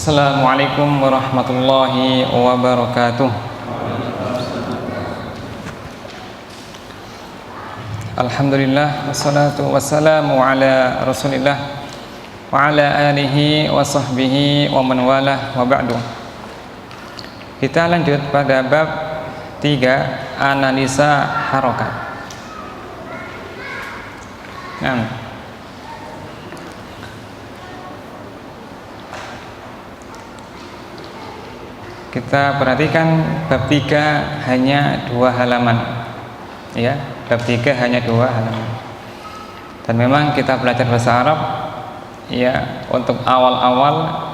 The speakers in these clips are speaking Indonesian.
Assalamualaikum warahmatullahi wabarakatuh. Alhamdulillah wassalatu wassalamu ala Rasulillah wa ala alihi wa sahbihi wa man walah wa ba'du. Kita lanjut pada bab 3, analisa harokat. Kita perhatikan bab 3 hanya 2 halaman. Ya, bab 3 hanya 2 halaman. Dan memang kita belajar bahasa Arab ya, untuk awal-awal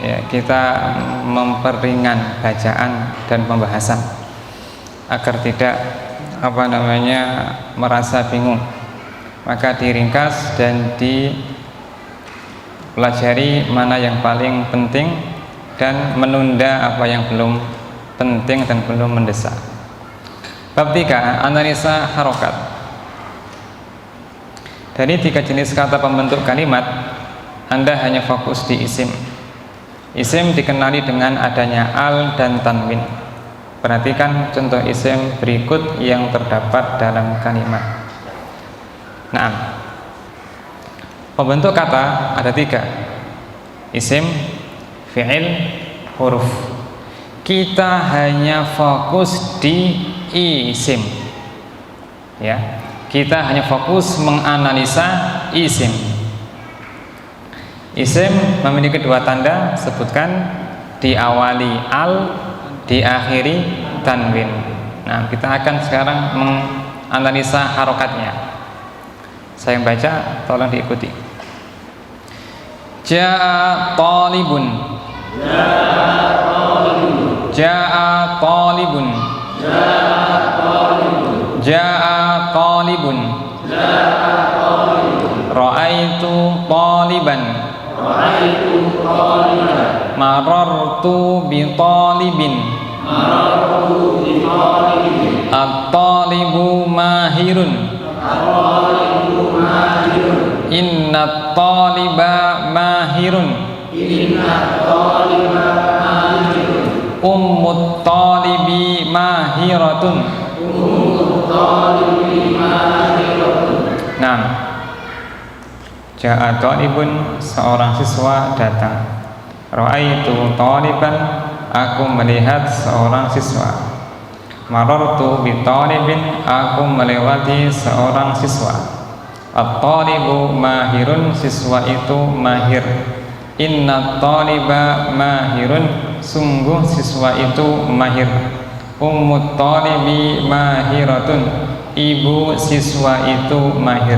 ya, kita memperingan bacaan dan pembahasan agar tidak merasa bingung. Maka diringkas dan dipelajari mana yang paling penting dan menunda apa yang belum penting dan belum mendesak. Bab 3, analisa harokat. Dari 3 jenis kata pembentuk kalimat, Anda hanya fokus di isim. Isim dikenali dengan adanya al dan tanwin. Perhatikan contoh isim berikut yang terdapat dalam kalimat. Pembentuk kata ada 3: isim, fi'il, huruf. Kita hanya fokus di isim. Ya, kita hanya fokus menganalisa isim. Isim memiliki 2 tanda, sebutkan, diawali al, diakhiri tanwin. Kita akan sekarang menganalisa harokatnya. Saya yang baca, tolong diikuti. Ja'a talibun. Ja'a talibun. Ja'a talibun. Ra'aitu taliban. Marartu bi talibin. At-talibu mahirun. Inna taliba mahirun. Ummut talibi mahiratun. Ja'a talibun, seorang siswa datang. Ra'aitu taliban, aku melihat seorang siswa. Marartu bi talibin, aku melewati seorang siswa. At-talibu mahirun, siswa itu mahir. Inna taliba mahirun, sungguh siswa itu mahir. Ummut talibi mahiratun, ibu siswa itu mahir.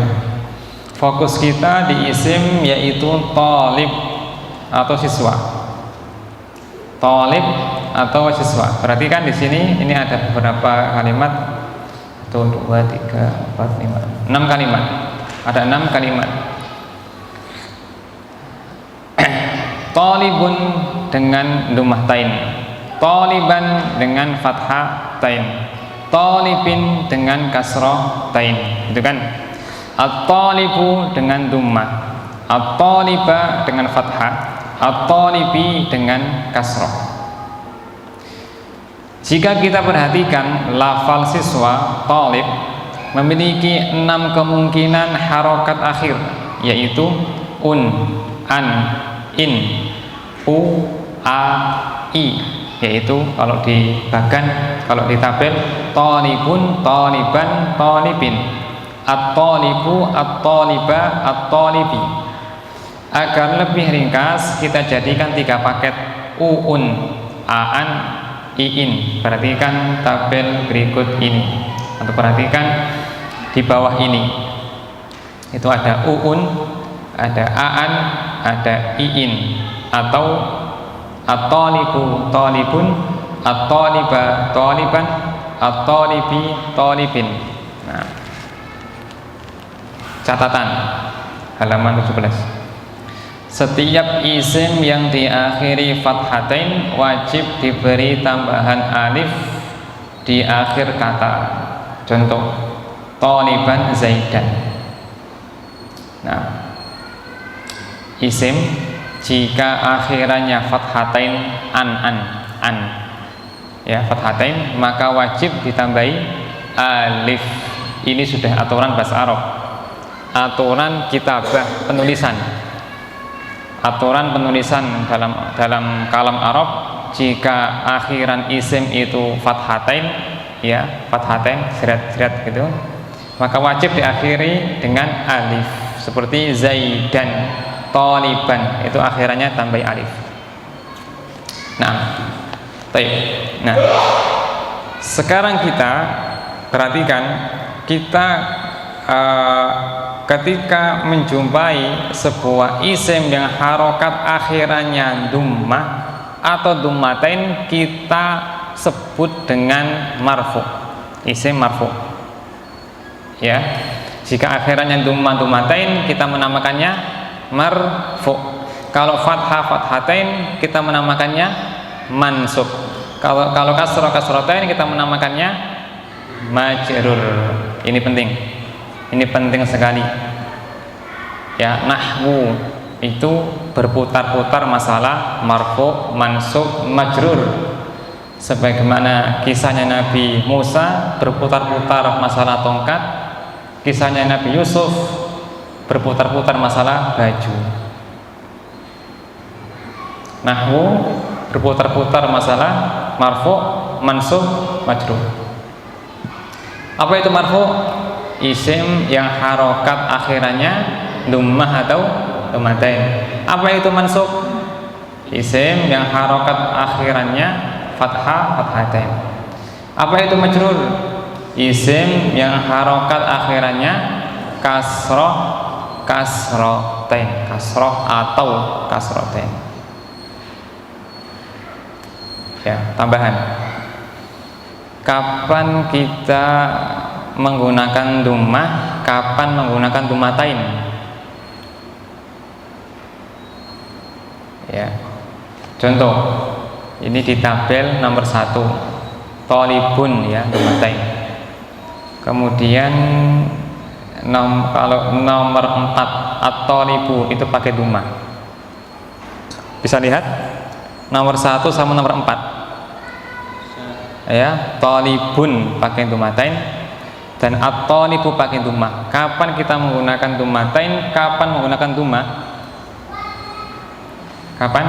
Fokus kita di isim, yaitu talib atau siswa. Talib atau siswa. Perhatikan di sini, ini ada beberapa kalimat. 1, 2, 3, 4, 5, 6 kalimat. Ada 6 kalimat. Talibun dengan dhammah tain, taliban dengan fathah tain, talibin dengan kasrah tain, itu kan? At-talibu dengan dhammah, at-taliba dengan fathah, at-talibi dengan kasrah. Jika kita perhatikan lafal siswa talib memiliki 6 kemungkinan harokat akhir, yaitu un, an, in, u, a, i, yaitu kalau di bagan, kalau di tabel, talibun, taliban, talibin, at-talibu, at-taliba, at-talibi. Agar lebih ringkas, kita jadikan 3 paket: uun, aan, iin. Perhatikan tabel berikut ini, atau perhatikan di bawah ini. Itu ada uun, ada aan, ada iin, atau at-talibu talibun, at-taliba taliban, at-talibi talibin. Catatan halaman 17. Setiap isim yang diakhiri fathatain wajib diberi tambahan alif di akhir kata. Contoh, taliban zaidan. Isim jika akhirannya fathatain an ya, fathatain, maka wajib ditambahi alif. Ini sudah aturan bahasa Arab, aturan kitabah, penulisan, aturan penulisan dalam kalam Arab. Jika akhiran isim itu fathatain, ya, fathatain, serat gitu, maka wajib diakhiri dengan alif. Seperti Zaidan, Taliban, itu akhirannya tambah alif. Nah, nah, sekarang kita perhatikan, kita ketika menjumpai sebuah isim yang harokat akhirannya dhammah atau dhammatain, kita sebut dengan marfu, isim marfu. Ya, jika akhirannya dhammatain, kita menamakannya marfu. Kalau fathah fathatain, kita menamakannya mansub. Kalau kasrah kasratain, kita menamakannya majrur. Ini penting sekali. Ya, nahwu itu berputar-putar masalah marfu, mansub, majrur. Sebagaimana kisahnya Nabi Musa berputar-putar masalah tongkat, kisahnya Nabi Yusuf berputar-putar masalah baju. Nahwu berputar-putar masalah marfu, mansub, majrur. Apa itu marfu? Isim yang harokat akhirannya dhammah atau dhammatain. Apa itu mansub? Isim yang harokat akhirannya fathah, fathatain. Apa itu majrur? Isim yang harokat akhirannya kasroh, kasrotain, kasroh atau kasrotain. Ya, tambahan. Kapan kita menggunakan dhammah, kapan menggunakan dhammatain? Ya, contoh ini di tabel nomor 1, thalibun, ya, dhammatain. Kemudian kalau nomor 4 at-thalibu itu pakai dhammah. Bisa lihat nomor 1 sama nomor 4, ya, thalibun pakai dhammatain dan at-thalibu pakai dhammah. Kapan kita menggunakan dhammatain, kapan menggunakan dhammah? Kapan?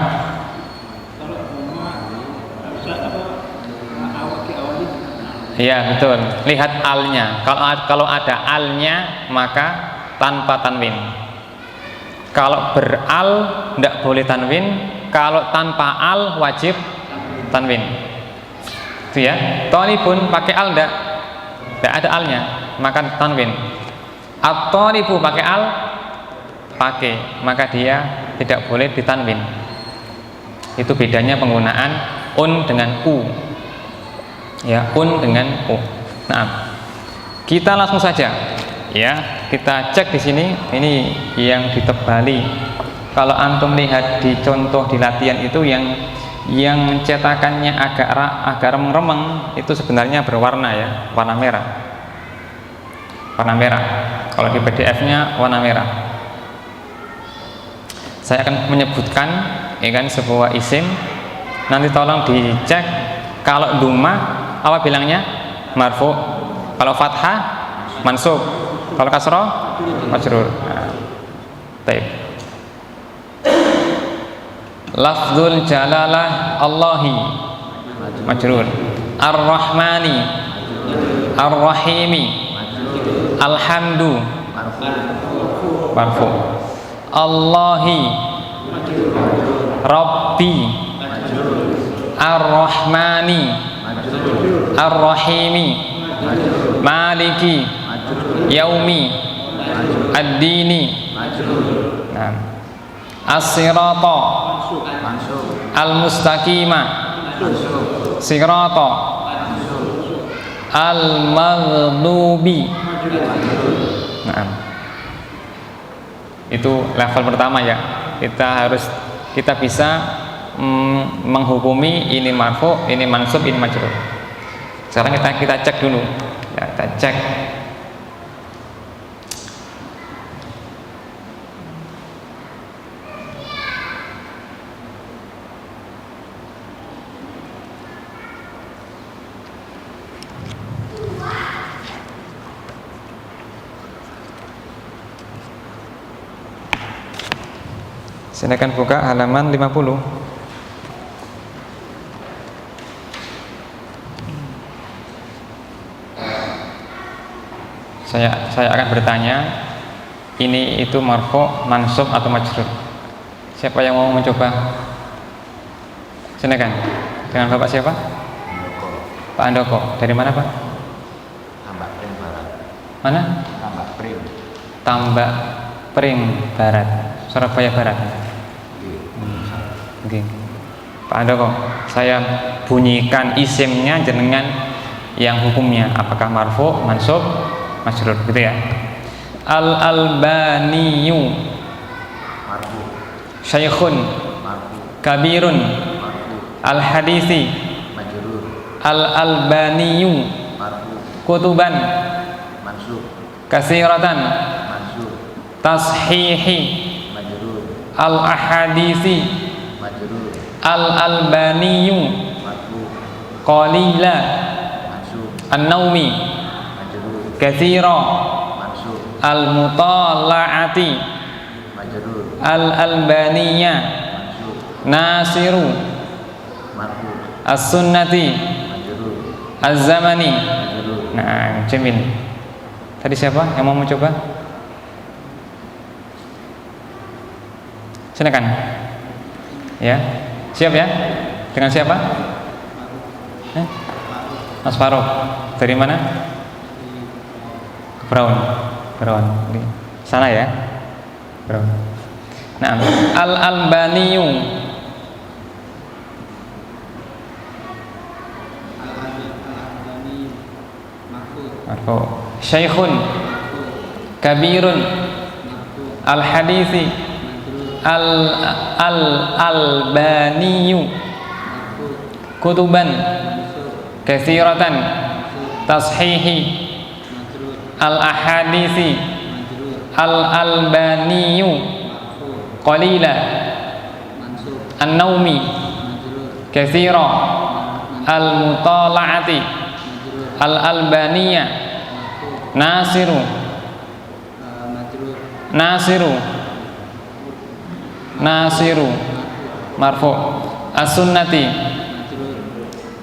Iya, betul. Lihat alnya. Kalau ada alnya, maka tanpa tanwin. Kalau beral tidak boleh tanwin. Kalau tanpa al wajib tanwin. Itu ya. Thalibun pakai al tidak ada alnya, maka tanwin. At-thalibu pakai al, pakai, maka dia tidak boleh ditanwin. Itu bedanya penggunaan un dengan u. Ya, un dengan u. Nah, kita langsung saja, ya, kita cek di sini. Ini yang ditebali. Kalau antum lihat di contoh di latihan itu yang cetakannya agak remeng-remeng, itu sebenarnya berwarna, ya, warna merah. Warna merah. Kalau di PDF-nya warna merah. Saya akan menyebutkan, ya kan, sebuah isim. Nanti tolong dicek. Kalau dhammah, apa bilangnya? Marfu. Kalau fathah, mansub. Kalau kasroh, majrur. Nah, baik. Lafzul jalalah Allahi, majrur. Ar-Rahmani, Ar-Rahimi, Alhamdu, marfu. Allahi, Rabbi, Ar-Rahmani, Ar-Rahimi, Maliki, Yaumi, Ad-Dini. Nah, As-Sirata, Al-Mustaqima, Sirata, Al-Maghdubi. Nah, itu level pertama, ya. Kita bisa menghukumi ini marfu, ini mansub, ini majrur. Sekarang kita cek dulu, ya, kita cek. Silakan buka halaman 50. Saya akan bertanya, ini itu marfu', mansub atau majrur? Siapa yang mau mencoba? Silakan. Dengan Bapak siapa? Pak Andoko. Dari mana, Pak? Tambak Pring Barat. Mana? Tambak Pring. Tambak Pring Barat, Surabaya Barat. Oke. Pak Andoko, saya bunyikan isimnya jenengan yang hukumnya apakah marfu', mansub, majrur, gitu ya. Al-Albaniyu Marfu. Syaikhun Marfu. Kabirun Marfu. Al-Hadisi Majrur. Al-Albaniyu Marfu. Kutuban Mansub. Kasiratan Mansub. Tashihi Majrur. Al-Ahadisi Majrur. Al-Albaniyu Marfu. Qalila Mansub. An-Naumi Majrur. Katsira Mansub. Al-Mutala'ati Majrur. Al-Albaniyya Mansub. Nasiru Marfu. As-Sunnati Majrur. Az-Zamani. Majrur. Nah, Jamil. Tadi siapa yang mau mencoba? Silakan. Ya, siap ya? Dengan siapa? Mas Faruk. Dari mana? Brown. Di sana ya. Brown. Nah, Al-Albaniyu marfu. Syaikhun Kabirun Al-Hadisi Al-Albaniyu Kutuban Katsiratan Tashihi Al-Ahadisi Al-Albaniyu Qalila An-Naumi Katsira Al-Mutala'ati Al-Albaniyya Nasiru marfu. As-Sunnati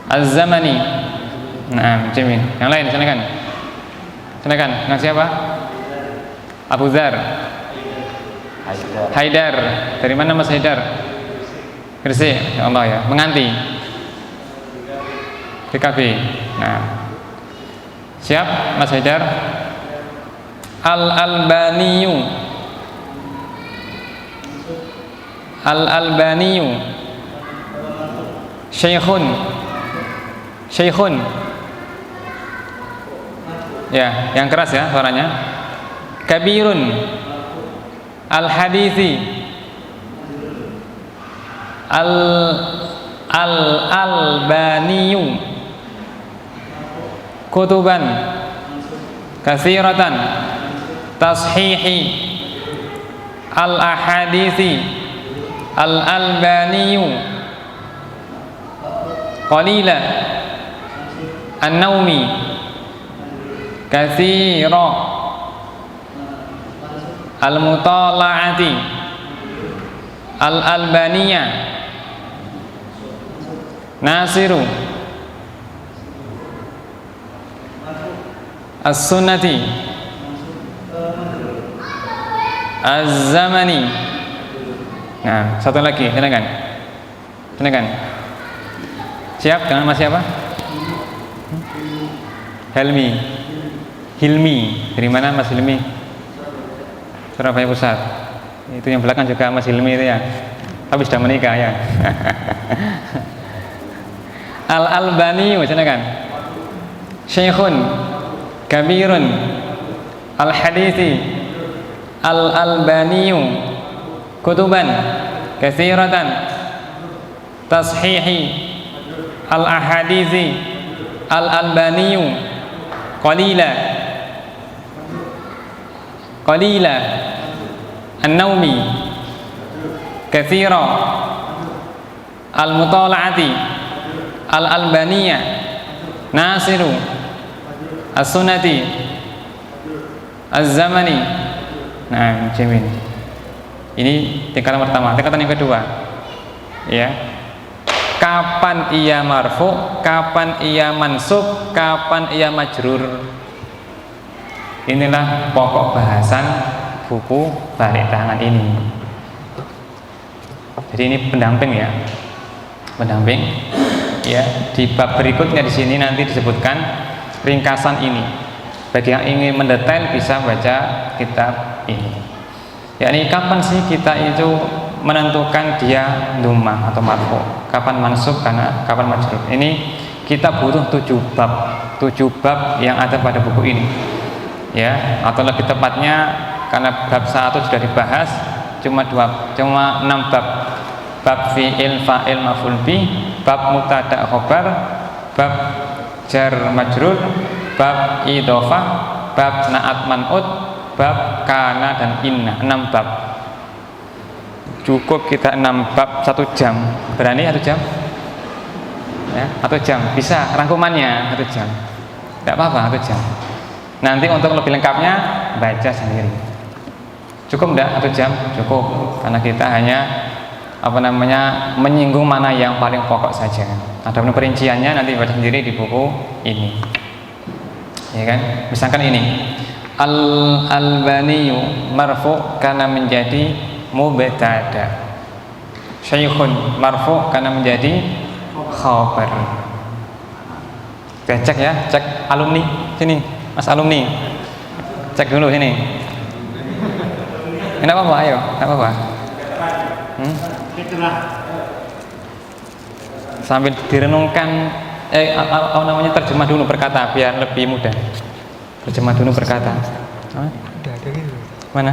Az-Zamani. Nah, Jamil. Yang lain silakan. Dengan siapa? Abu Dzar. Haidar. Dari mana Mas Haidar? Gresik. Ya Allah ya. Menganti. PKB. Nah. Siap Mas Haidar? Al-Albaniyu Syaikhun ya, yang keras ya suaranya. Kabirun Al-Hadisi Al-Albaniyu Kutuban Katsiratan Tashihi Al-Ahadisi Al-Albaniyu Qalila An-Naumi Katsira Al-Mutala'ati Al-Albaniyya Nasiru As-Sunnati Az-Zamani. Nah, satu lagi, silakan. Siap dengan Mas siapa? Hilmi. Dari mana Mas Hilmi? Surabaya Pusat. Itu yang belakang juga Mas Hilmi itu ya. Tapi sudah menikah ya. Al-Albani, silakan. Syaikhun Kabirun Al-Hadisi Al-Albaniyu Kutuban Katsiratan Tashihi Al-Ahadisi Al-Albaniyu Qalila An-Naumi Katsira Al-Mutala'ati Al-Albaniyya Nasiru As-Sunnati Az-Zamani. Nah, Jamil. Ini tingkatan pertama. Tingkatan yang kedua, ya. Kapan ia marfu, kapan ia mansub, kapan ia majrur. Inilah pokok bahasan buku balik tangan ini. Jadi ini pendamping ya, pendamping. Ya, di bab berikutnya di sini nanti disebutkan ringkasan ini. Bagi yang ingin mendetail bisa baca kitab ini. Yakni kapan sih kita itu menentukan dia dhammah atau marfu, kapan mansub, kapan majrur. Ini kita butuh 7 bab yang ada pada buku ini. Ya, atau lebih tepatnya karena bab 1 sudah dibahas cuma 6 bab. Bab fi'il, fa'il, maf'ul bi, bab mubtada khobar, bab jar majrur, bab idhofah, bab na'at man'ut, bab kana dan inna. 6 bab. Cukup kita 6 bab 1 jam. Berani 1 jam? Ya, 1 jam. Bisa rangkumannya 1 jam. Tidak apa-apa 1 jam. Nanti untuk lebih lengkapnya baca sendiri. Cukup enggak 1 jam? Cukup. Karena kita hanya menyinggung mana yang paling pokok saja. Adapun perinciannya nanti baca sendiri di buku ini. Ya kan? Misalkan ini Al-Albaniyu marfu karena menjadi mubtada. Syaikhun marfu karena menjadi khabar. Oke, cek ya, cek alumni sini, Mas alumni. Cek dulu sini. Enggak apa-apa, ayo, enggak apa-apa. Sambil direnungkan terjemah dulu berkata biar lebih mudah. Terjemah dulu berkata. Mana?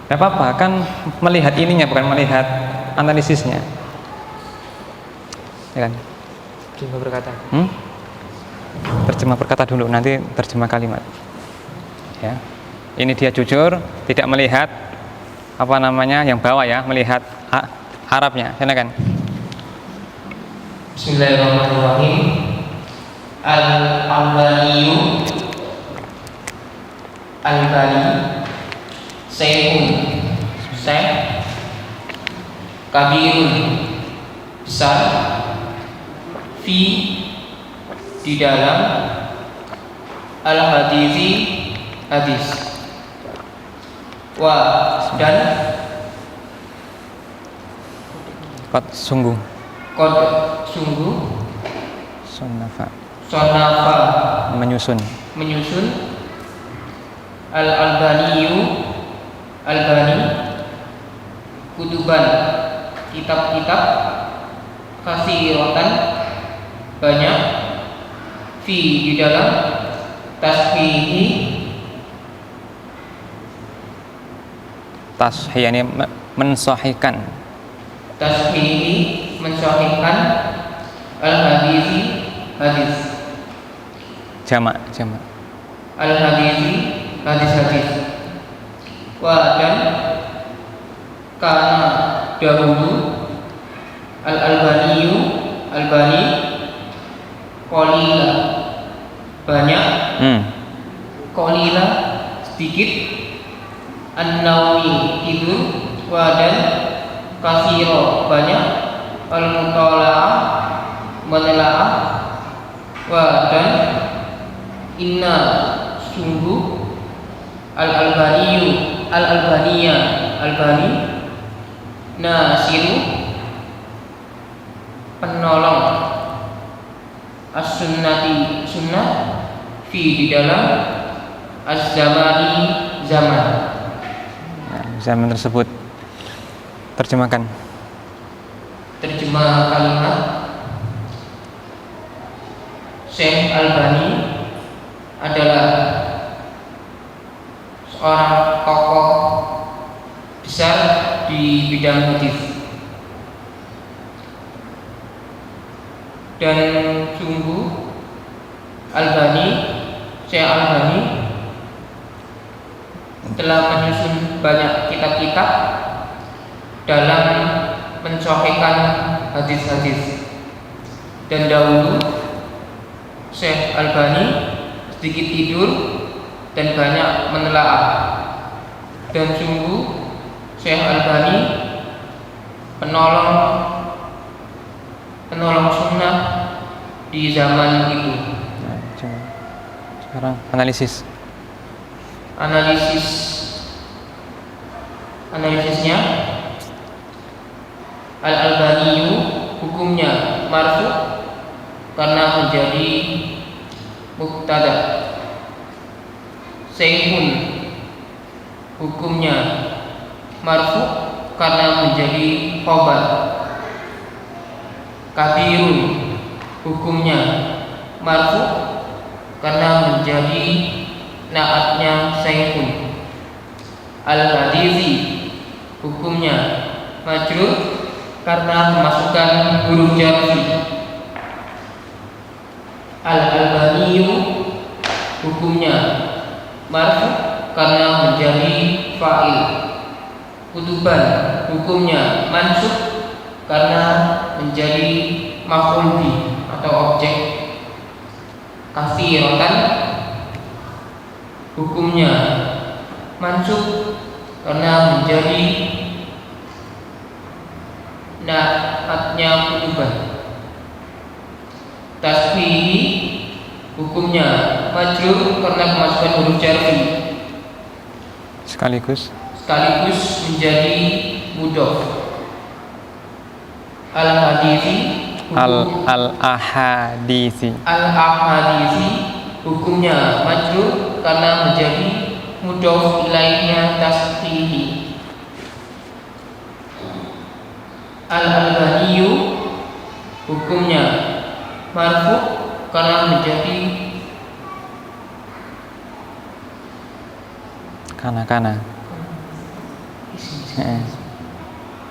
Tidak apa-apa, kan melihat ininya bukan melihat analisisnya. Ya kan? Terjemah berkata. Terjemah berkata dulu, nanti terjemah kalimat. Ya. Ini dia jujur, tidak melihat yang bawah ya, melihat Arabnya. Silakan. Bismillahirrahmanirrahim. Al-Albaniyu Albani Syekhun Syekh Kabirun besar fi di dalam al-hadisi hadis wa dan Qad sungguh Sonafa menyusun Albani kutuban kitab-kitab kasiratan banyak fi di dalam tashih ini mensahihkan al-hadisi hadis jamak al-hadisi hadis wa dan karena dahulu al-Albani qalila banyak qalila sedikit an-naumi tidur wa dan kasiro banyak al-mutala'ah menelaah wa dan inna sungguh al-Albani nasiru penolong as-sunnati sunnah fi di dalam az-zamani zaman tersebut. Terjemah kalimat. Syekh Albani adalah seorang tokoh besar di bidang hadis dan sungguh Syekh Albani telah menyusun banyak kitab-kitab dalam mensahihkan hadis-hadis. Dan dahulu Syekh Albani sedikit tidur dan banyak menelaah. Dan sungguh Syekh Albani penolong sunnah di zaman itu. Nah, coba. Sekarang analisisnya. Al-Albani hukumnya marfu karena menjadi mubtada. Syekhun hukumnya marfu karena menjadi khabar. Kabirun hukumnya marfu karena menjadi naatnya syekhun. Al-Hadizi hukumnya majrur karena memasukkan huruf jarfi. Al-Albani hukumnya marfu karena menjadi fa'il. Kutuban hukumnya mansub karena menjadi maf'ul bih atau objek. Katsiratan hukumnya mansub karena menjadi naatnya kutuban. Tasbihi hukumnya majrur karena kemasukan huruf jarfi sekaligus menjadi mudhof. Al-Ahadizi hukumnya majrur karena menjadi mudhof ilaihnya tasbihi. Al-Albani hukumnya marfu karena menjadi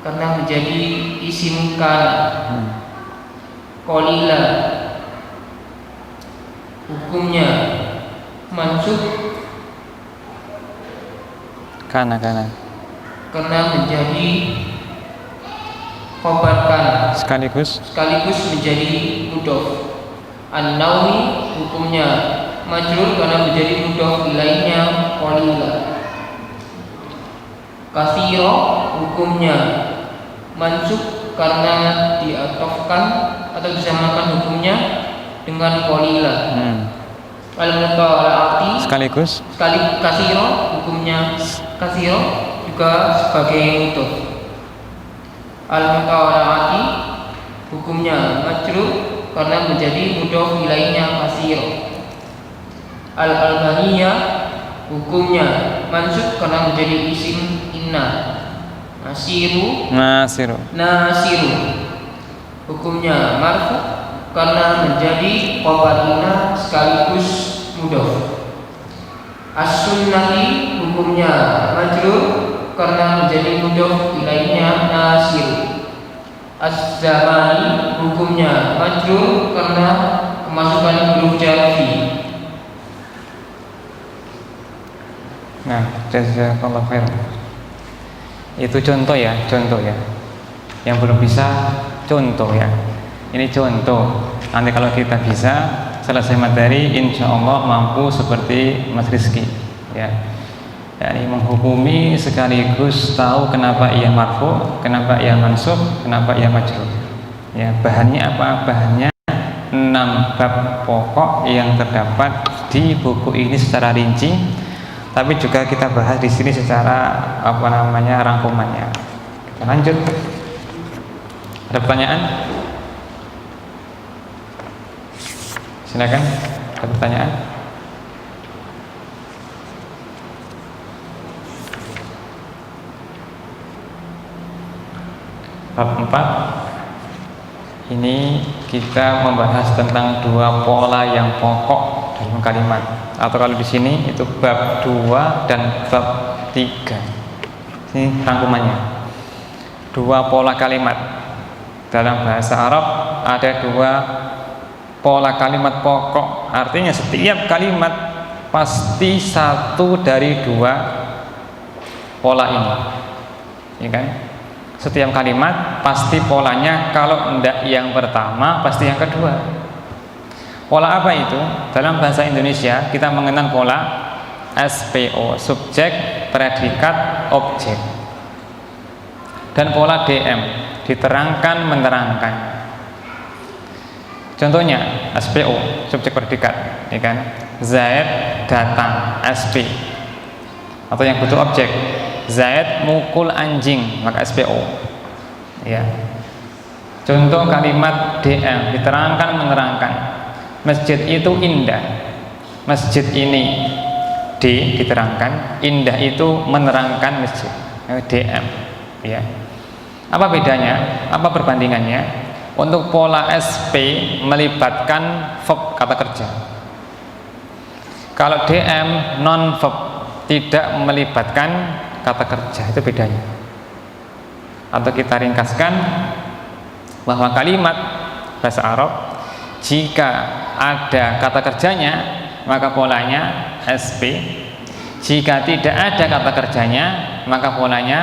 karena menjadi isim kana. Qalila hukumnya mansub karena menjadi khabar kana sekaligus menjadi mudhof. An-Nawawi hukumnya majrur karena menjadi mudhof ilaihnya qalila. Katsira hukumnya mansub karena diatofkan atau disamakan hukumnya dengan qalila. Al-Mutala'ati sekaligus katsira hukumnya juga sebagai mudhof. Al-Mutala'ati hukumnya majrur karena menjadi mudhof ilaihnya katsira. Al-Albaniyah hukumnya mansub karena menjadi isim inna. Nasiru hukumnya marfu karena menjadi khabar inna sekaligus mudhof. As-Sunnati hukumnya majrur karena menjadi mudhof ilaihnya nasiru. Az-Zamani hukumnya majrur karena kemasukan huruf jarfi. Nah, jazakallahu khairan. Itu contoh ya. Yang belum bisa contoh ya. Ini contoh. Nanti kalau kita bisa selesai materi, insya Allah mampu seperti Mas Rizky ya. Yani menghukumi sekaligus tahu kenapa ia marfu, kenapa ia mansub, kenapa ia majrur. Ya, bahannya apa? Bahannya 6 bab pokok yang terdapat di buku ini secara rinci. Tapi juga kita bahas di sini secara rangkumannya. Kita lanjut. Ada pertanyaan? Silakan. Ada pertanyaan? Bab 4. Ini kita membahas tentang 2 pola yang pokok dalam kalimat. Atau kalau di sini itu bab 2 dan bab 3. Ini rangkumannya. 2 pola kalimat. Dalam bahasa Arab ada 2 pola kalimat pokok. Artinya setiap kalimat pasti satu dari 2 pola ini. Ya kan? Setiap kalimat pasti polanya, kalau tidak yang pertama pasti yang kedua. Pola apa itu? Dalam bahasa Indonesia kita mengenal pola SPO, subjek, predikat, objek. Dan pola DM, diterangkan, menerangkan. Contohnya SPO, subjek predikat, ya kan? Zaid datang, SP. Atau yang butuh objek, Zaid mukul anjing, maka SPO. Ya. Contoh kalimat DM, diterangkan, menerangkan. Masjid itu indah. Masjid ini diterangkan, indah itu menerangkan masjid. DM, ya. Apa bedanya? Apa perbandingannya? Untuk pola SP melibatkan verb kata kerja. Kalau DM non verb, tidak melibatkan kata kerja, itu bedanya. Atau kita ringkaskan bahwa kalimat bahasa Arab jika ada kata kerjanya maka polanya SP. Jika tidak ada kata kerjanya maka polanya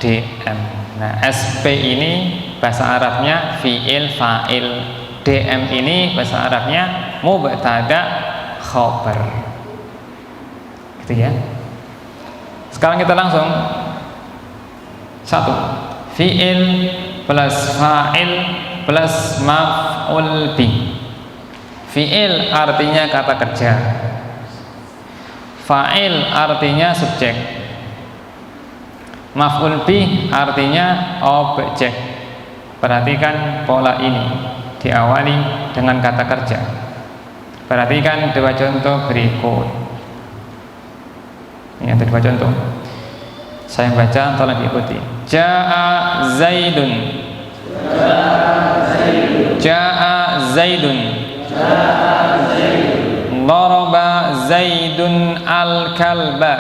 DM. Nah, SP ini bahasa Arabnya fi'il fa'il, DM ini bahasa Arabnya mubtada khobar. Gitu ya. Sekarang kita langsung satu, fi'il plus fa'il plus maf'ul bi. Fi'il artinya kata kerja, fa'il artinya subjek, maf'ul bi artinya objek. Perhatikan pola ini, diawali dengan kata kerja. Perhatikan dua contoh berikut. Ini ada dua contoh. Saya baca, tolong diikuti. Ja'a Zaidun. Ja'a Zaidun. Daraba Zaidun al-kalba.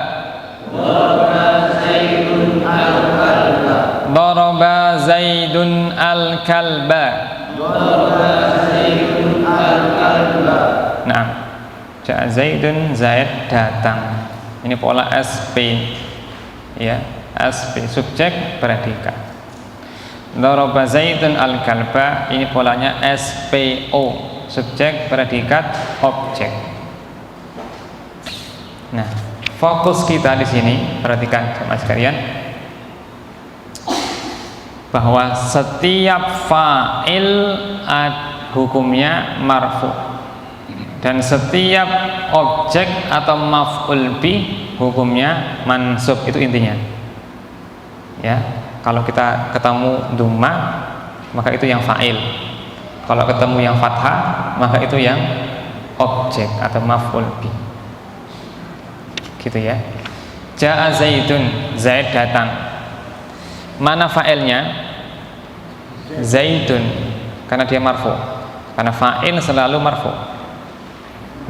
Daraba Zaidun al-kalba. Nah, Ja'a Zaidun, Zaid datang. Ini pola SP, ya, SP subjek predikat. Daraba Zaidun al-kalba, ini polanya SPO, subjek predikat objek. Nah, fokus kita di sini, perhatikan jemaah sekalian, bahwa setiap fa'il hukumnya marfu, dan setiap objek atau maf'ul bi hukumnya mansub. Itu intinya, ya. Kalau kita ketemu dhamma maka itu yang fa'il, kalau ketemu yang fathah maka itu yang objek atau maf'ul bi, gitu ya. Ja'a Zaidun, Zaid datang. Mana fa'ilnya? Zaidun, karena dia marfu, karena fa'il selalu marfu.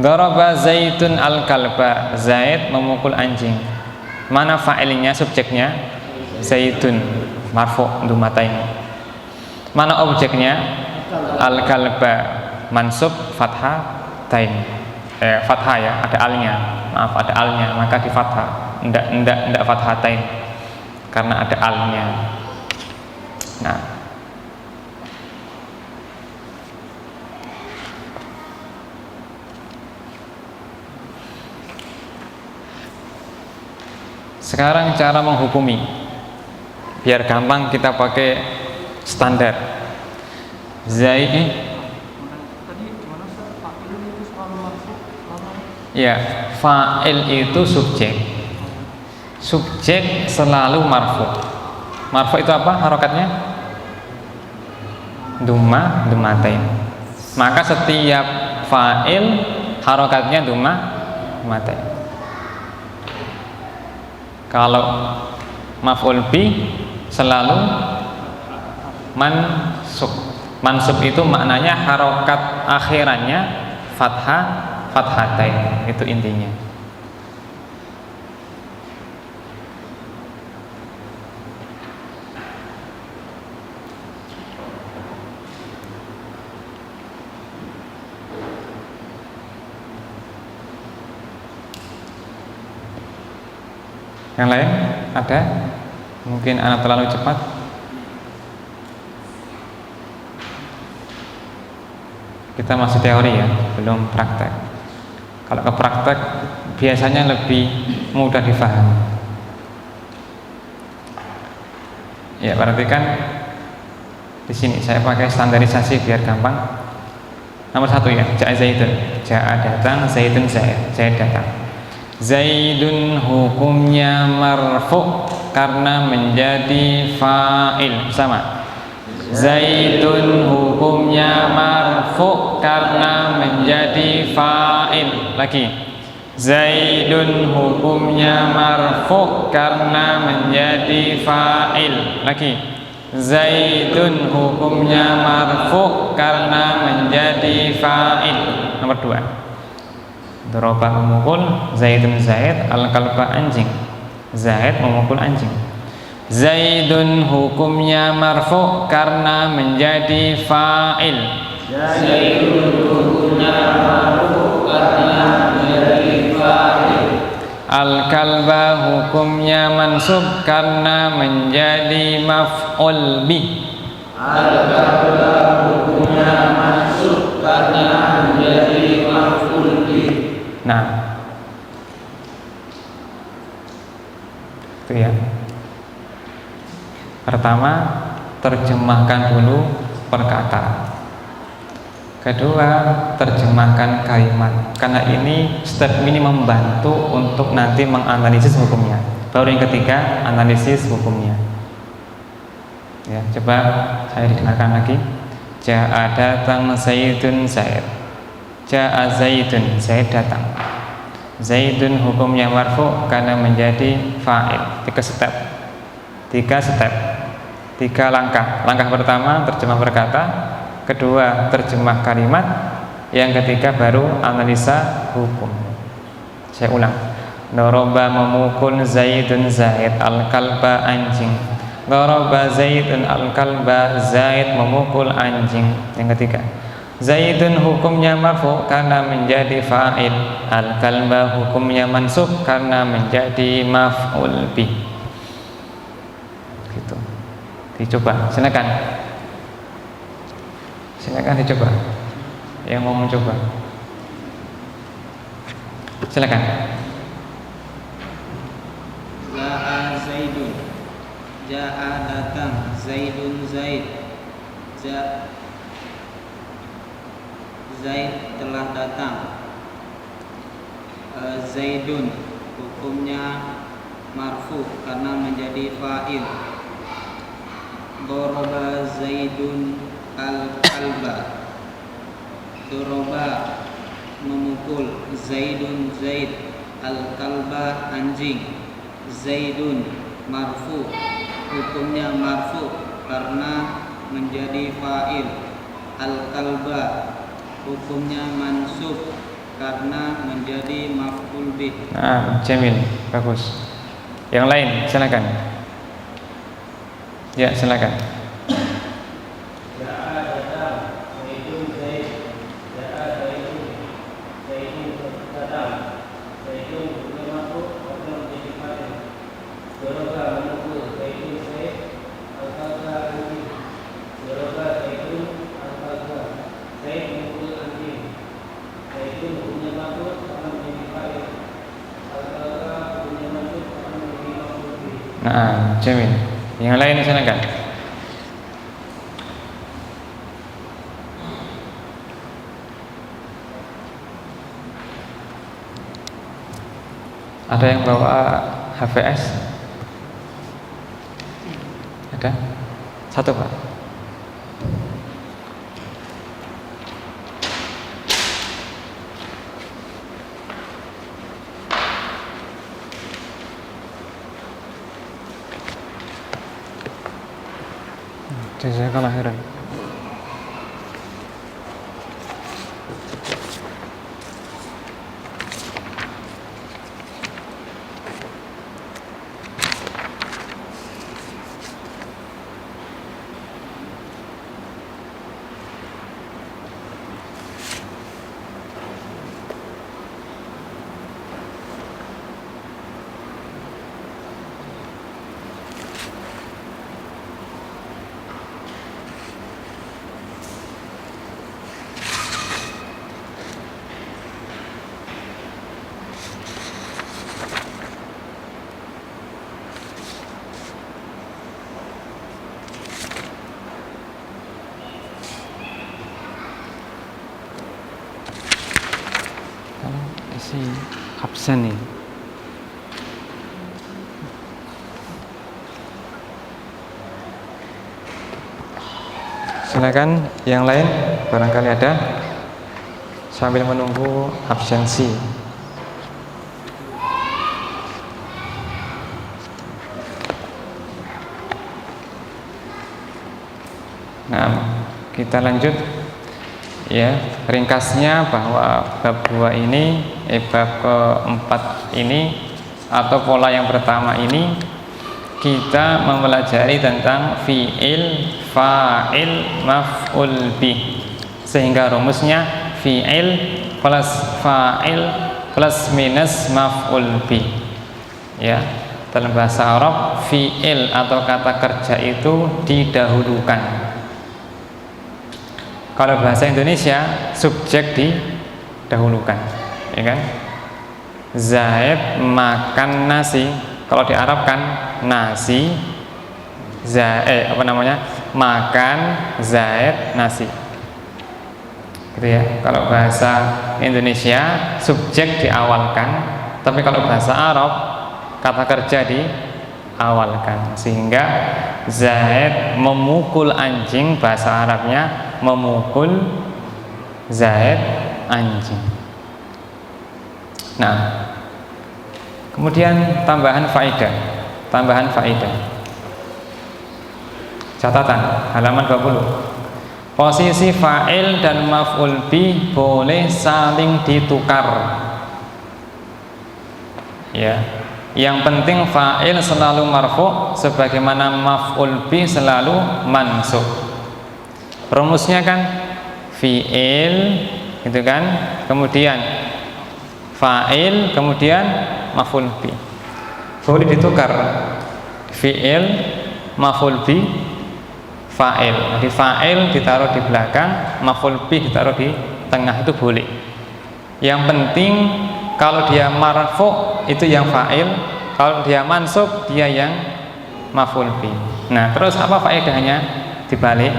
Daraba Zaidun al-kalba, Zaid memukul anjing. Mana fa'ilnya, subjeknya? Zaidun, marfu dumatain. Mana objeknya? Al-kalba, mansub fathah tain. Fathah ya, ada alnya. Maaf, ada alnya, maka di fathah. Enggak fathah tain, karena ada alnya. Nah, sekarang cara menghukumi, biar gampang kita pakai standar. Zaid, ya, fa'il itu subjek. Subjek selalu marfu. Marfu itu apa harokatnya? Dhamma, dhammatain. Maka setiap fa'il harokatnya dhamma, dhammatain. Kalau maf'ul bi selalu mansub. Mansub itu maknanya harokat akhirannya fathah, fathatain. Itu intinya. Yang lain ada? Mungkin anak terlalu cepat. Kita masih teori ya, belum praktek. Kalau ke praktek biasanya lebih mudah difahami. Ya, perhatikan di sini saya pakai standarisasi biar gampang. Nomor 1 ya, ja'a Zaidun. Ja'a datang, Zaidun Zaid datang. Zaidun hukumnya marfu karena menjadi fa'il. Sama. Zaidun hukumnya marfu karena menjadi fa'il. Lagi. Zaidun hukumnya marfu karena menjadi fa'il. Lagi. Zaidun hukumnya marfu karena menjadi fa'il. Nomor 2. Doroba memukul, Zaidun Zaid, al-kalba anjing. Zaid memukul anjing. Zaidun hukumnya marfu karena menjadi fa'il. Zaidun hukumnya marfu karena menjadi fa'il. Al-kalba hukumnya mansub karena menjadi maf'ul bih. Al-kalba hukumnya mansub karena menjadi maf'ul bih. Nah, itu ya. Pertama, terjemahkan dulu perkataan. Kedua, terjemahkan kalimat. Karena ini step ini membantu untuk nanti menganalisis hukumnya. Baru yang ketiga, analisis hukumnya. Ya, coba saya dengarkan lagi. Ja'a datang Zaidun Zaid. Ja'a Zaidun Zaid datang. Zaidun hukumnya marfu karena menjadi fa'il. 3 step. 3 langkah. Langkah pertama terjemah perkata. Kedua, terjemah kalimat. Yang ketiga, baru analisa hukum. Saya ulang. Doroba memukul Zaidun Zaid, al-kalba anjing. Doroba Zaidun al-kalba, Zaid memukul anjing. Yang ketiga, Zaidun hukumnya marfu karena menjadi fa'il. Al-kalba hukumnya mansub karena menjadi maf'ul bih. Gitu. Dicoba, silakan. Silakan dicoba. Yang mau mencoba, silakan. Ja'a Zaidun. Ja'a datang, Zaidun Zaid. Zaid telah datang. Zaidun hukumnya marfu karena menjadi fa'il. Doroba Zaidun al-kalba. Doroba memukul Zaidun Zaid, al-kalba anjing. Zaidun marfu hukumnya marfu karena menjadi fa'il. Al-kalba hukumnya mansub karena menjadi maf'ul bih. Nah, jamil, bagus. Yang lain, silakan. Ya, silakan. Nah, jamil. Yang lain silakan. Ada yang bawa HVS? Ada? 1, Pak. Jazakallah khairan. Kalau isi absen nih. Silakan yang lain barangkali ada sambil menunggu absensi. Nah, kita lanjut ya, ringkasnya bahwa bab 2 ini bab keempat ini atau pola yang pertama ini kita mempelajari tentang fi'il, fa'il, maf'ul bih, sehingga rumusnya fi'il plus fa'il plus minus maf'ul bih ya. Dalam bahasa Arab fi'il atau kata kerja itu didahulukan. Kalau bahasa Indonesia subjek didahulukan, ya kan? Zaid makan nasi. Kalau di Arab kan nasi, makan Zaid nasi. Gitu ya. Kalau bahasa Indonesia subjek diawalkan, tapi kalau bahasa Arab kata kerja diawalkan, sehingga Zaid memukul anjing, bahasa Arabnya memukul Zaid anjing. Nah, kemudian tambahan faedah. Catatan halaman 20. Posisi fa'il dan maf'ul bih boleh saling ditukar. Ya. Yang penting fa'il selalu marfu' sebagaimana maf'ul bih selalu mansub. Rumusnya kan fi'il gitu kan, kemudian fa'il, kemudian maf'ul bih. Boleh ditukar fi'il, maf'ul bih, fa'il. Jadi fa'il ditaruh di belakang, maf'ul bih ditaruh di tengah, itu boleh. Yang penting kalau dia marfu' itu yang fa'il, kalau dia mansub dia yang maf'ul bih. Nah, terus apa faedahnya dibalik?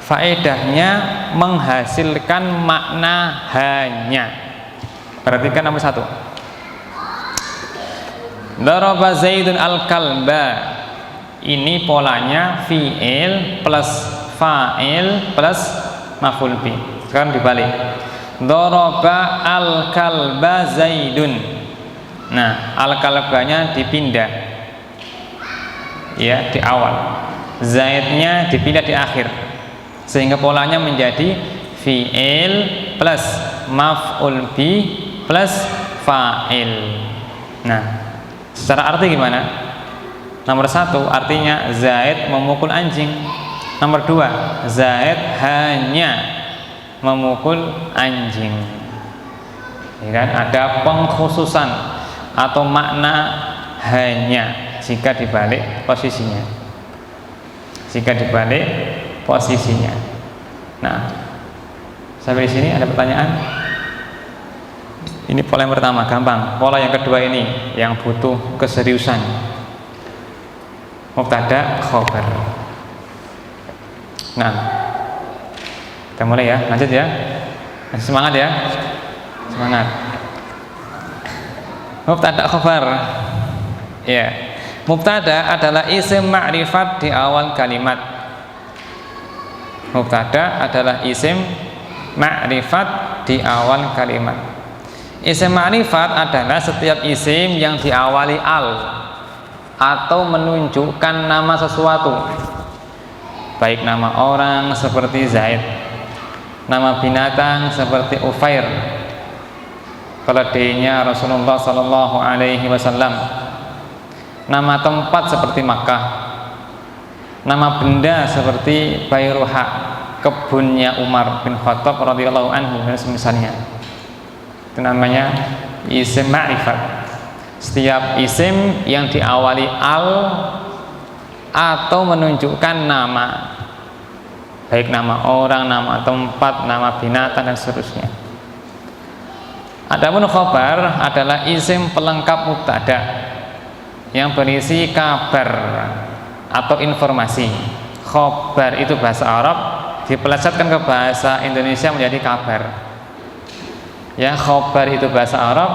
Faedahnya menghasilkan makna hanya. Perhatikan nomor 1. Daraba Zaidun al-kalba. Ini polanya fi'il plus fa'il plus maf'ul bih. Sekarang dibalik. Daraba al-kalba Zaidun. Nah, al-kalbanya dipindah. Ya, di awal. Zaidnya dipindah di akhir. Sehingga polanya menjadi fi'il plus maf'ul bih plus fa'il. Nah, secara arti gimana? Nomor 1 artinya Zaid memukul anjing. Nomor 2, Zaid hanya memukul anjing. Ya kan? Ada pengkhususan atau makna hanya jika dibalik posisinya. Nah, sampai di sini ada pertanyaan? Ini pola yang pertama, gampang. Pola yang kedua ini yang butuh keseriusan. Mubtada, khobar. Nah, kita mulai ya, lanjut ya. Semangat ya, semangat. Mubtada, khobar. Ya, mubtada adalah isim ma'rifat di awal kalimat. Mubtada adalah isim ma'rifat di awal kalimat. Isim ma'rifat adalah setiap isim yang diawali al atau menunjukkan nama sesuatu, baik nama orang seperti Zaid, nama binatang seperti Ufair, keledainya Rasulullah Sallallahu Alaihi Wasallam, nama tempat seperti Makkah, nama benda seperti Bayruha, kebunnya Umar bin Khattab radhiyallahu anhu dan semisalnya. Itu namanya isim ma'rifat. Setiap isim yang diawali al atau menunjukkan nama, baik nama orang, nama tempat, nama binatang dan seterusnya. Adapun khobar adalah isim pelengkap mubtada yang berisi kabar atau informasi. Khobar itu bahasa Arab, dipelesetkan ke bahasa Indonesia menjadi kabar. Ya, khobar itu bahasa Arab,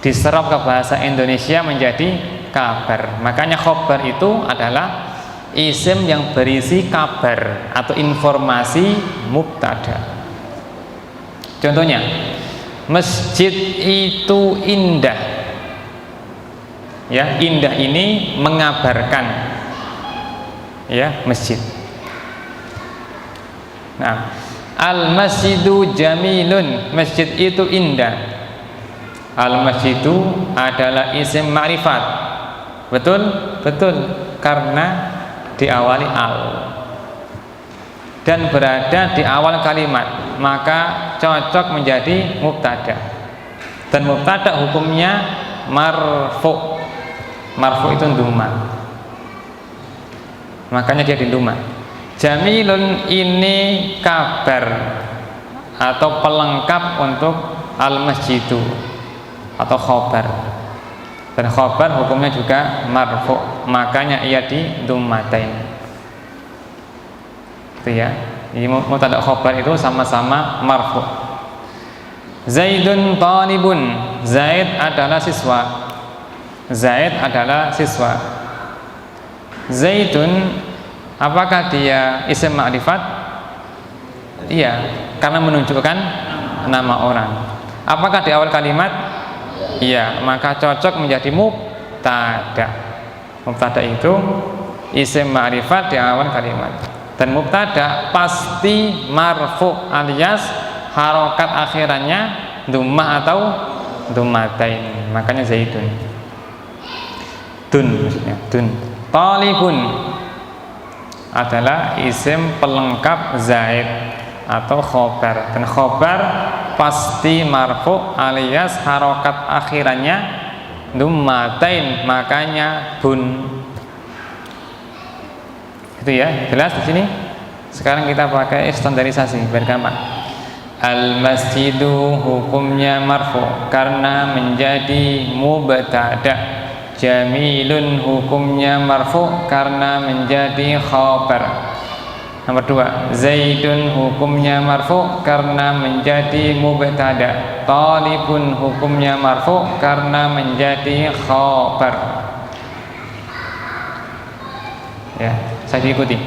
diserap ke bahasa Indonesia menjadi kabar. Makanya khobar itu adalah isim yang berisi kabar atau informasi mubtada. Contohnya, masjid itu indah. Ya, indah ini mengabarkan ya masjid. Nah, al-masjidu jamilun, masjid itu indah. Al-masjidu adalah isim ma'rifat. Betul? Betul, karena diawali al dan berada di awal kalimat, maka cocok menjadi mubtada. Dan mubtada hukumnya marfu. Marfu itu nduma, makanya dia dinduma. Jamilun ini kabar atau pelengkap untuk al-masjidu atau khobar. Dan khobar hukumnya juga marfu, makanya ia di dumatain. Itu ya. Jadi mubtada khobar itu sama-sama marfu. Zaidun talibun, Zaid adalah siswa. Zaid adalah siswa. Zaidun, apakah dia isim ma'rifat? Iya, karena menunjukkan nama orang. Apakah di awal kalimat? Iya, maka cocok menjadi mubtada. Mubtada itu isim ma'rifat di awal kalimat. Dan mubtada pasti marfu alias harokat akhirannya dhammah atau dhammatain. Makanya Zaidun. Dun maksudnya, dun. Talibun adalah isim pelengkap Zaid atau khobar. Dan khobar pasti marfu alias harokat akhirannya dhammatain, makanya bun. Itu ya, jelas di sini. Sekarang kita pakai standarisasi biar gampang. Al-masjidu hukumnya marfu karena menjadi mubtada. Jamilun hukumnya marfu karena menjadi khabar. Nomor 2, Zaidun hukumnya marfu karena menjadi mubtada. Talibun hukumnya marfu karena menjadi khabar. Ya, saya diikuti.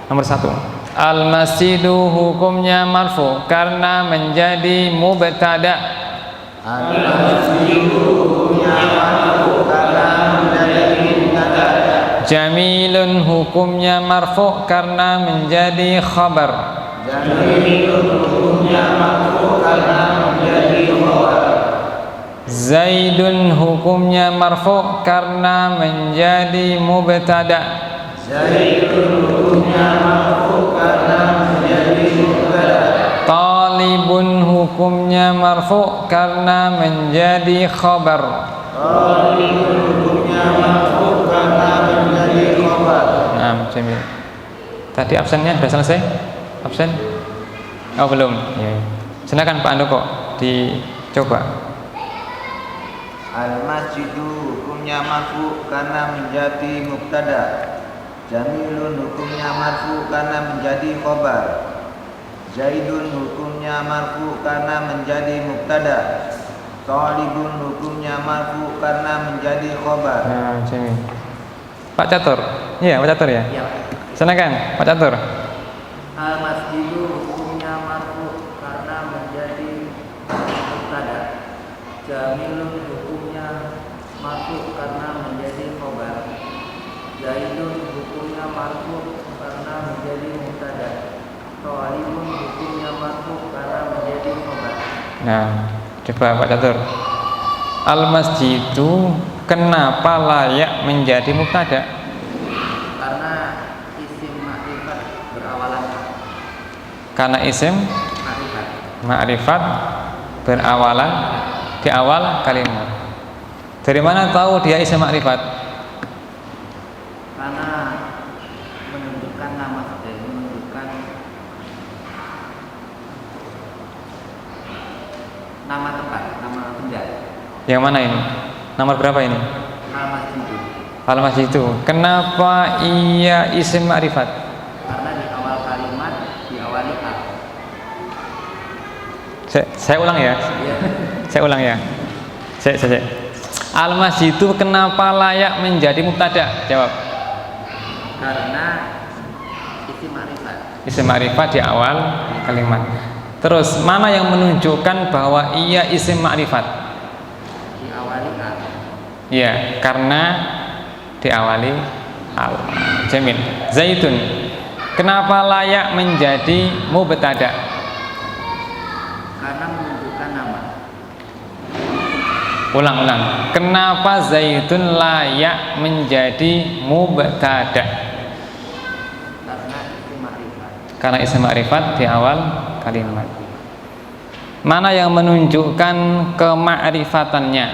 Nomor 1, al-masjidu hukumnya marfu karena menjadi mubtada. Al-masjidu hukumnya marfu karena menjadi mubtada. Jamilun hukumnya marfu karena menjadi khabar. Jamilun hukumnya marfu karena menjadi khabar. Zaidun hukumnya marfu karena menjadi mubtada. Zaidun hukumnya marfu karena menjadi mubtada. Talibun hukumnya marfu karena menjadi khabar. Talibun hukumnya marfu karena menjadi khabar. Nah, Jamil. Tadi absennya sudah selesai? Absen? Oh belum. Ya. Silakan Pak Andoko dicoba. Al-masjidu hukumnya marfu karena menjadi mubtada. Jamilun hukumnya marfu karena menjadi khabar. Zaidun hukumnya marfu karena menjadi mubtada. Talibun hukumnya marfu karena menjadi khabar. Nah, Jamil. Pak Catur. Iya, Pak Catur ya? Ya. Silakan Pak Catur. Al-masjidu hukumnya marfu karena menjadi mubtada. Jamilun hukumnya marfu karena menjadi khabar. Zaidun hukumnya marfu karena menjadi mubtada. Talibun hukumnya marfu karena menjadi khabar. Nah, coba Pak Catur. Al-masjidu kenapa layak menjadi mubtada? Karena isim ma'rifat berawalan Karena isim ma'rifat. ma'rifat berawalan di awal kalimat. Dari mana tahu dia isim ma'rifat? Karena menunjukkan nama saja, menunjukkan nama tempat, nama benda. Yang mana ini? Nomor berapa ini? Al-masjidu. Al-masjidu. Kenapa ia isim ma'rifat? Karena di awal kalimat diawali al. Saya ulang ya. Saya ulang ya. Saya. Al-masjidu kenapa layak menjadi mubtada? Jawab. Karena isim ma'rifat. Isim ma'rifat di awal kalimat. Terus mana yang menunjukkan bahwa ia isim ma'rifat? Diawali al. Iya, karena diawali al. Jamil. Zaidun kenapa layak menjadi mubtada? Karena menunjukkan nama. Ulang. Kenapa Zaidun layak menjadi mubtada? Karena isim ma'rifat. Karena isim ma'rifat di awal kalimat. Mana yang menunjukkan kema'rifatannya?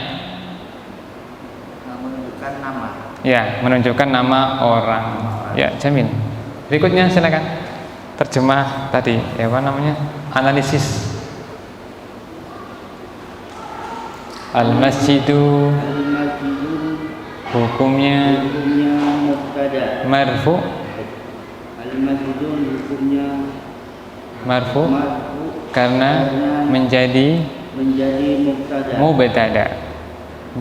Menunjukkan nama. Ya, menunjukkan nama orang. Ya, Jamil. Berikutnya silakan. Terjemah tadi, ya apa namanya? Analisis. Al-masjidu hukumnya mubtada. marfu. Al-masjidun hukumnya Marfu marfu karena menjadi mubtada. mubtada.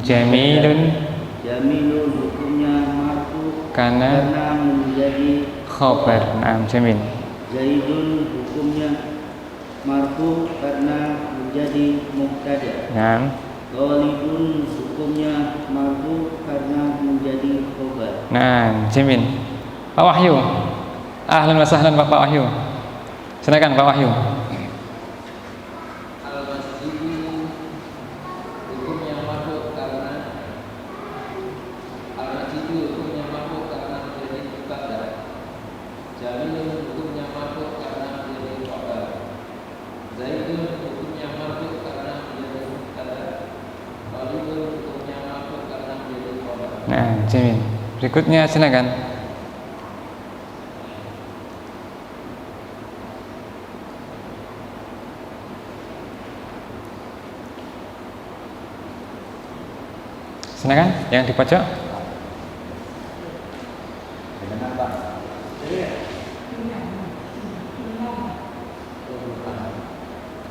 Jamilun Jamilun hukumnya marfu karena menjadi khobar. Nah, Jamil. Zaidun hukumnya marfu karena menjadi mubtada. Nah, Talibun hukumnya marfu karena menjadi khobar. nah, Jamil. Pak Wahyu. Ahlan wa sahlan Pak Wahyu. Silakan Pak Wahyu. Al-masjidu hukumnya marfu karena menjadi mubtada. Jamilun hukumnya marfu karena menjadi khobar. Zaidun hukumnya marfu karena menjadi mubtada. Talibun hukumnya marfu karena menjadi khobar. Nah, Jamil. Berikutnya silakan. Silakan yang di pojok.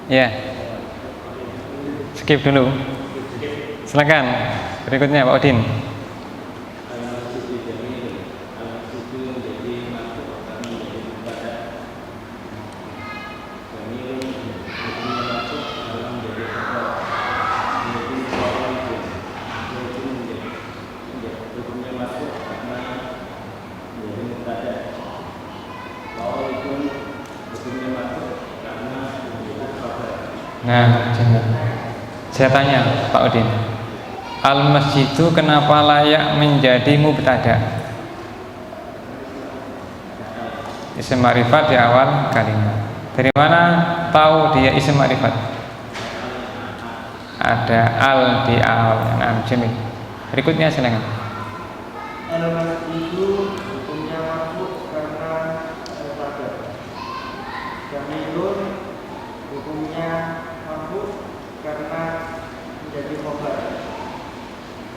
Ya. Skip dulu. Silakan. Berikutnya Pak Udin. Nah, saya tanya Pak Udin, al-masjidu kenapa layak menjadi mubtada? Isim ma'rifat di awal kalimat. Dari mana tahu dia isim ma'rifat? Ada al di awal. Nah, Jamil. Berikutnya silakan. Al-masjidu hukumnya marfu karena mubtada. Jamilun hukumnya marfu karena menjadi khobar.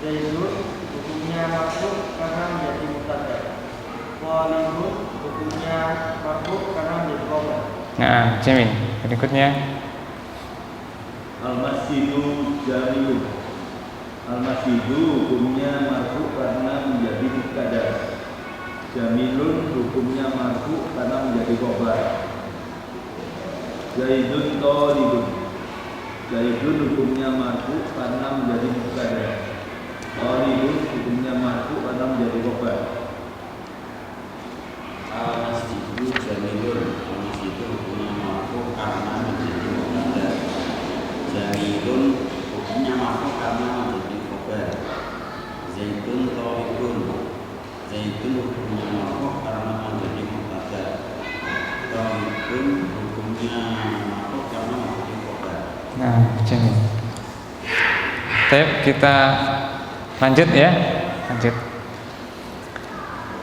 Zaidun hukumnya marfu karena menjadi mubtada. Talibun hukumnya marfu karena menjadi khobar. Nah, Jamil. Berikutnya Al-masjidu jamilun. Al-masjidu hukumnya marfu karena menjadi mubtada. Jamilun hukumnya marfu karena menjadi khobar. Zaidun talibun. Zaidun hukumnya marfu karena menjadi mubtada. Talibun hukumnya marfu karena menjadi khobar. Al-masjidu jamilun. Al-masjidu hukumnya marfu karena menjadi mubtada. Jamilun hukumnya marfu karena menjadi khobar. Zaidun talibun. Zaidun hukumnya marfu karena menjadi mubtada. Talibun hukumnya marfu karena menjadi khobar. nah, Jamil. Baik, kita lanjut ya. Lanjut.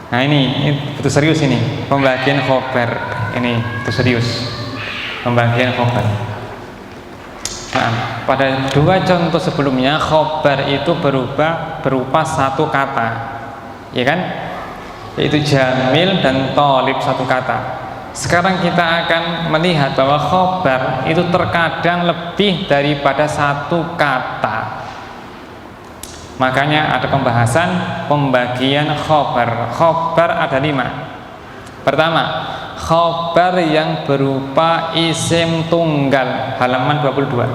Nah, ini betul serius ini. Pembagian khobar. Ini betul serius. Pembagian khobar. Nah, pada dua contoh sebelumnya khobar itu berupa satu kata, ya kan? Yaitu jamil dan thalib satu kata. Sekarang kita akan melihat bahwa khobar itu terkadang lebih daripada satu kata. Makanya ada pembahasan pembagian khobar. Khobar ada 5. Pertama, khobar yang berupa isim tunggal, halaman 22.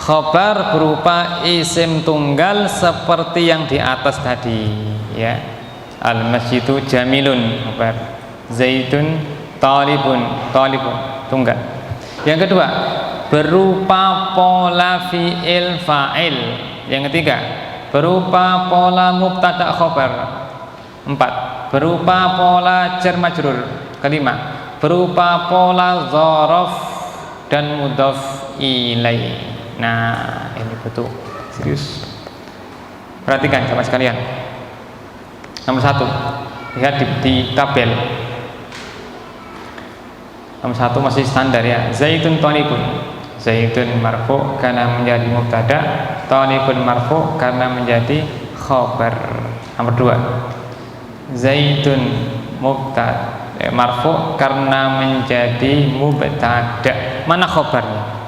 Khobar berupa isim tunggal seperti yang di atas tadi, ya. Al-masjidu jamilun, khobar. Zaidun talibun, tunggal. Yang kedua, berupa pola fi'il fa'il. Yang ketiga, berupa pola mubtada khobar. 4, berupa pola jar majrur. Kelima, berupa pola dzaraf dan mudhaf ilaih. Nah, ini betul serius. Perhatikan sama sekalian. Nomor 1, lihat di tabel. Nomor 1 masih standar ya. Zaidun talibun. Zaidun marfu karena menjadi mubtada, talibun marfu karena menjadi khobar. Nomor 2, Zaidun mubtada marfu karena menjadi mubtada. Mana khobarnya?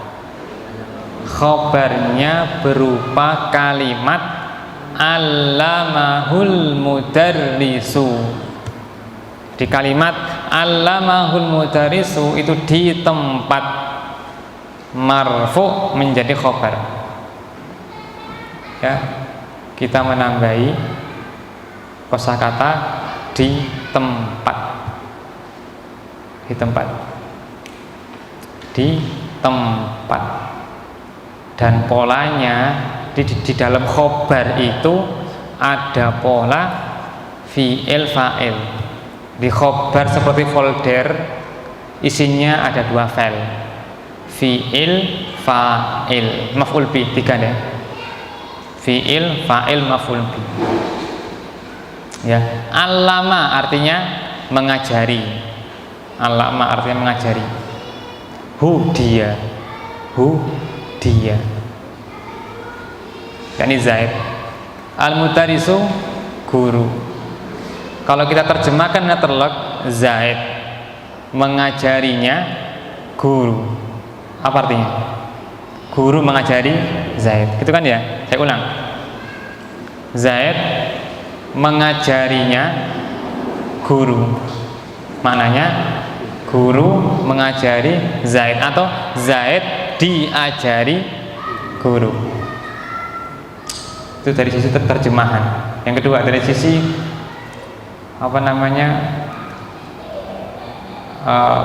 Khobarnya berupa kalimat allamahul mudarrisu. Di kalimat allamahul mudarrisu itu di tempat marfu menjadi khobar. Ya, kita menambahi kosakata di tempat. Di tempat. Dan polanya di dalam khobar itu ada pola fi'il fa'il. Di khobar seperti folder, isinya ada 2 file, fi'il fa'il, maf'ul bi, 3 deh. Fi'il fa'il maf'ul bi. Ya, allama artinya mengajari. Allama artinya mengajari. Dia. Yani Zaid. Al-mudarrisu guru. Kalau kita terjemahkan terlek, Zaid mengajarinya guru. Apa artinya? Guru mengajari Zaid. Gitu kan ya? Saya ulang. Zaid mengajarinya guru. Maknanya guru mengajari Zaid atau Zaid diajari guru. Itu dari sisi terjemahan. Yang kedua dari sisi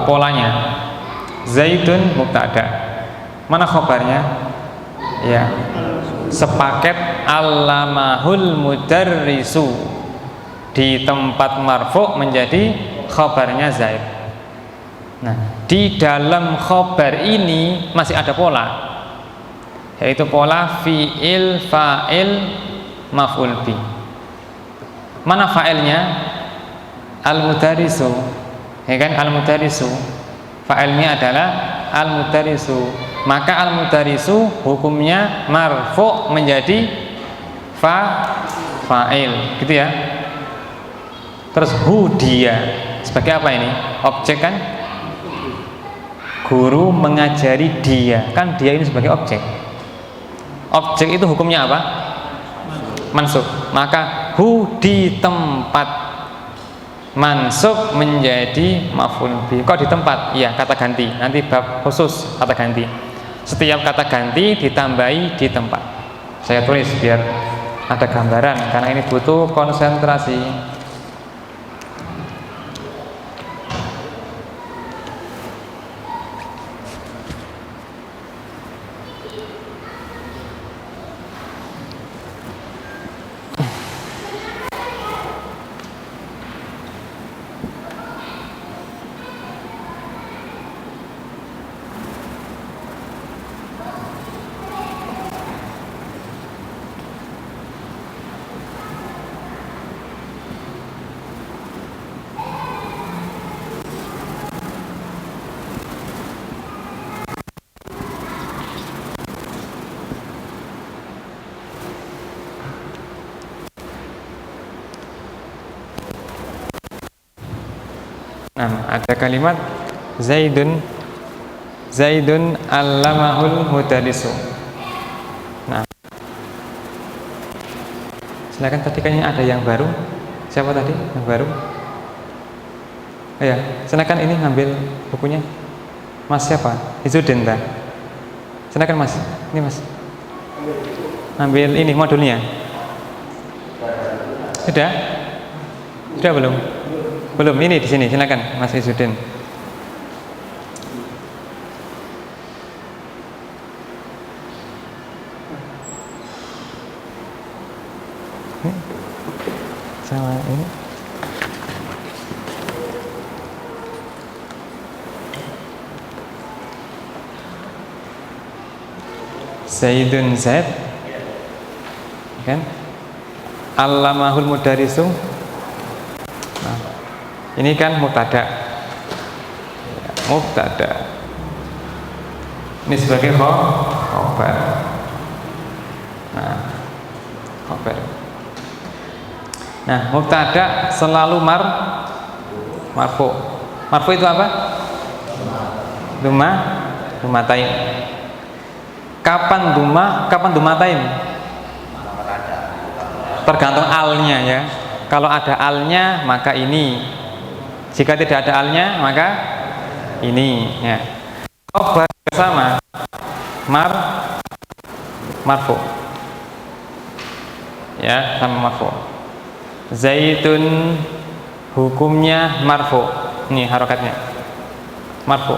polanya. Zaidun mubtada. Mana khobarnya? Ya, sepaket allamahul mudarrisu. Di tempat marfu menjadi khobarnya Zaid. Nah, di dalam khobar ini masih ada pola, yaitu pola fi'il fa'il maf'ul bi. Mana fa'ilnya? Al-mudarrisu, ya kan? Al-mudarrisu, fa'ilnya adalah al-mudarrisu. Maka al-mudarrisu hukumnya marfu menjadi fa'il, gitu ya. Terus dia sebagai apa ini? Objek kan? Guru mengajari dia, kan dia ini sebagai objek. Objek itu hukumnya apa? Mansub. Maka di tempat, mansub menjadi maf'ul bi. Kok di tempat? Iya, kata ganti. Nanti bab khusus kata ganti. Setiap kata ganti ditambahi di tempat. Saya tulis biar ada gambaran karena ini butuh konsentrasi. Nah, ada kalimat Zaidun allamahul mudarrisu. Nah, silakan, tadi kayaknya ada yang baru. Siapa tadi yang baru? Oh ya, silakan ini ngambil bukunya. Mas siapa? Izudin ta? Silakan Mas. Ini Mas. Ambil ini modulnya. Sudah? Sudah belum? Belum. Ini di sini. Silakan Mas Izudin. Sama ini. Zaidun Zaid, kan? Allamahul mudarrisu. Nah, ini kan mubtada. Mubtada. Ini sebagai khabar. Nah, khabar. Nah, mubtada selalu marfu. Marfu itu apa? Dumatain. Kapan dumatain? Tergantung alnya ya. Kalau ada alnya maka ini. Jika tidak ada alnya maka ini ya. Khabar sama marfu. Ya, sama marfu. Zaitun hukumnya marfu. Ini harokatnya marfu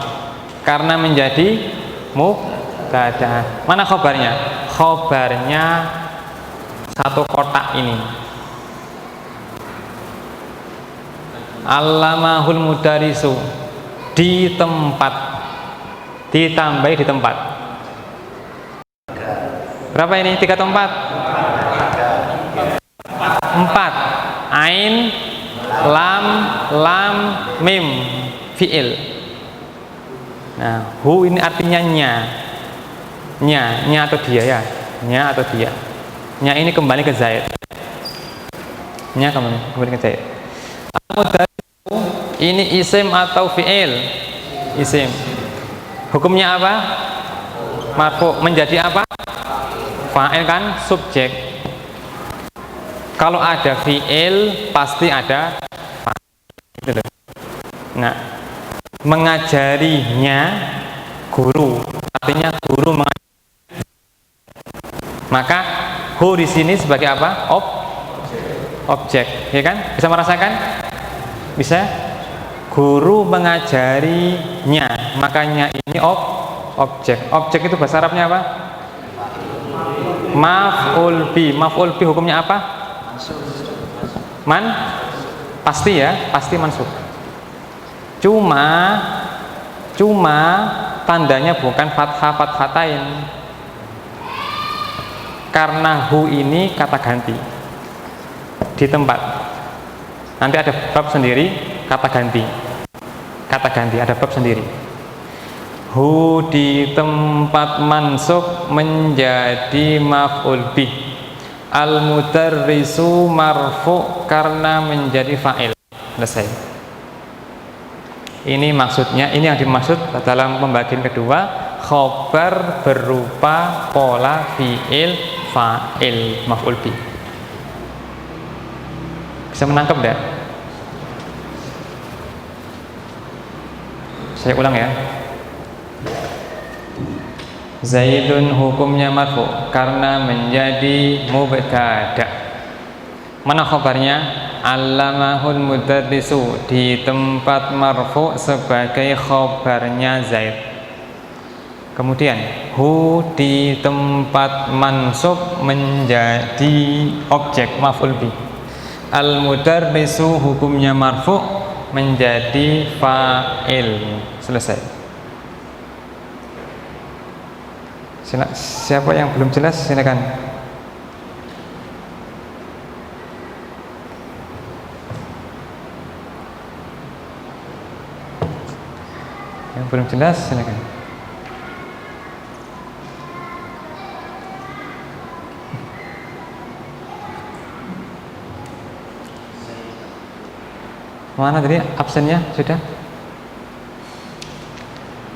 karena menjadi mubtada. Mana khobarnya? Khobarnya satu kotak ini. Allamahul mudarrisu di tempat, ditambahi di tempat. Berapa ini? 3 tempat? 4. Ain, lam, mim, fi'il. Nah, hu ini artinya nya atau dia ya, nya atau dia. Nya ini kembali ke Zaid. Nya kembali ke Zaid. Al-mudarrisu ini isim atau fi'il? Isim. Hukumnya apa? Marfu. Menjadi apa? Fa'il kan, subjek. Kalau ada fi'il pasti ada fa'il. Nah, mengajarinya guru, artinya guru mengajari. Maka hu di sini sebagai apa? Objek, ya kan? Bisa merasakan? Bisa? Guru mengajarinya, makanya ini objek. Objek itu bahasa Arabnya apa? Maf'ul bi. Maf'ul bi hukumnya apa? Pasti ya, pasti mansub. Cuma tandanya bukan fathatain. Karena hu ini kata ganti di tempat. Nanti ada bab sendiri kata ganti. Kata ganti ada bab sendiri. Hu di tempat mansub menjadi maf'ul bih. Al-mudarrisu marfu karena menjadi fa'il. Selesai. Ini maksudnya, ini yang dimaksud dalam pembagian kedua, khobar berupa pola fi'il fa'il maf'ul bih. Bisa menangkap enggak? Saya ulang ya. Zaidun hukumnya marfu karena menjadi mubtada. Mana khabarnya? Allamahul mudarrisu di tempat marfu sebagai khabarnya Zaid. Kemudian hu di tempat mansub menjadi objek maf'ul bih. Al mudarrisu hukumnya marfu menjadi fa'il. Selesai. Siapa yang belum jelas silakan. Yang belum jelas silakan. Mana tadi absennya sudah?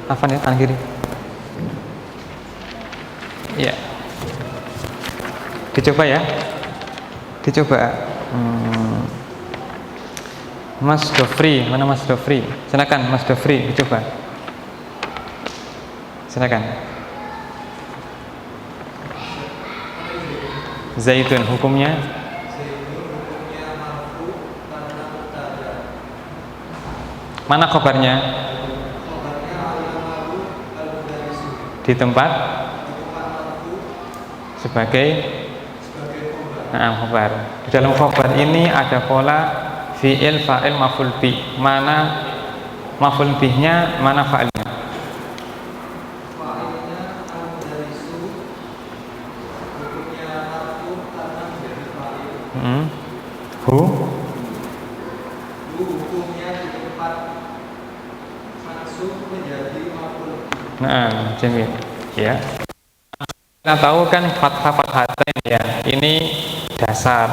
Afan ya, kanan kiri. Iya. Dicoba ya. Dicoba. Mas Dofri, mana Mas Dofri? Silakan Mas Dofri, dicoba. Silakan. Zaitun hukumnya? Mana khobarnya? Di tempat sebagai khobar. Di dalam khobar ini ada pola fi'il, fa'il, maf'ul bih. Mana maf'ul bihnya, mana fa'ilnya? Hu hukumnya di tempat masuk menjadi maf'ul bih. Nah, jamil. Ya. Kita tahu kan fathah-fathatain ya. Ini dasar.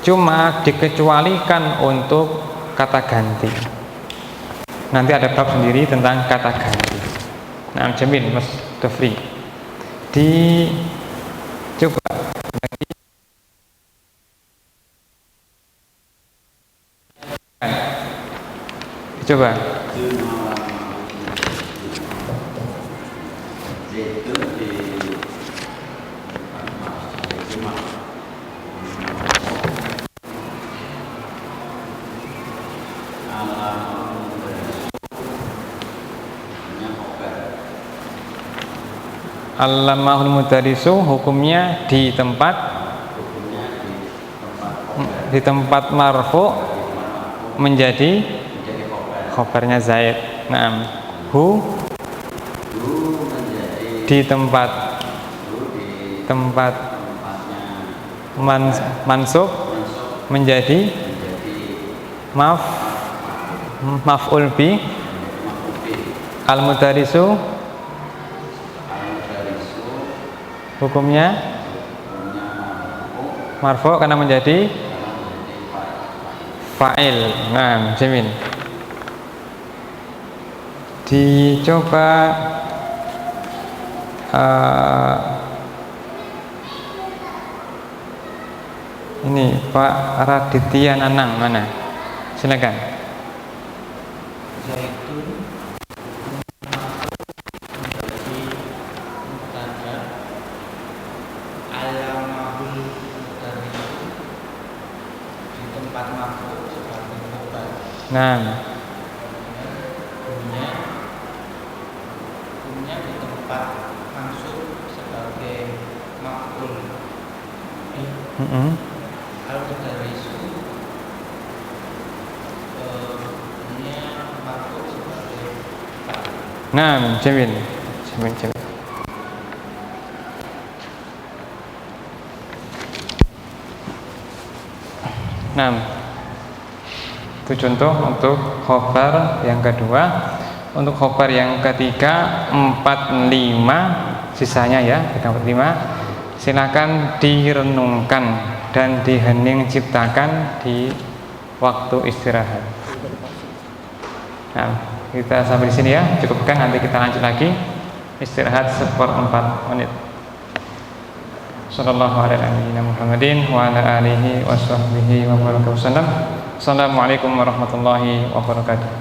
Cuma dikecualikan untuk kata ganti. Nanti ada bab sendiri tentang kata ganti. Nah, jamil Mas Dofri. Coba lagi. Coba. Allamahul mudarisu hukumnya di tempat marfu menjadi khobarnya Zaid. Naam. Hu di tempat mansub menjadi maf'ul bi. Al mudarisu hukumnya marfu karena menjadi fa'il. Nah, jamin. Dicoba ini Pak Raditya Nanang mana? Silakan. Zaitun menjadi mubtada, alamahul mubtada di tempat maf'ul sebagai khobar. Nah, hukumnya di tempat masuk sebagai maf'ul bih. Al-mudarisu maf'ul sebagai fa'il. nah, jamin. Nah, itu contoh untuk khobar yang kedua. Untuk khobar yang ketiga 4, 5 sisanya ya 3, 4, 5 silakan direnungkan dan dihening ciptakan di waktu istirahat. Nah, kita sampai di sini ya, cukupkan, nanti kita lanjut lagi istirahat 1/4 menit. Sallallahu alaihi Muhammadin wa ala alihi wa sahbihi wa baraka wasallam. Assalamualaikum warahmatullahi wabarakatuh.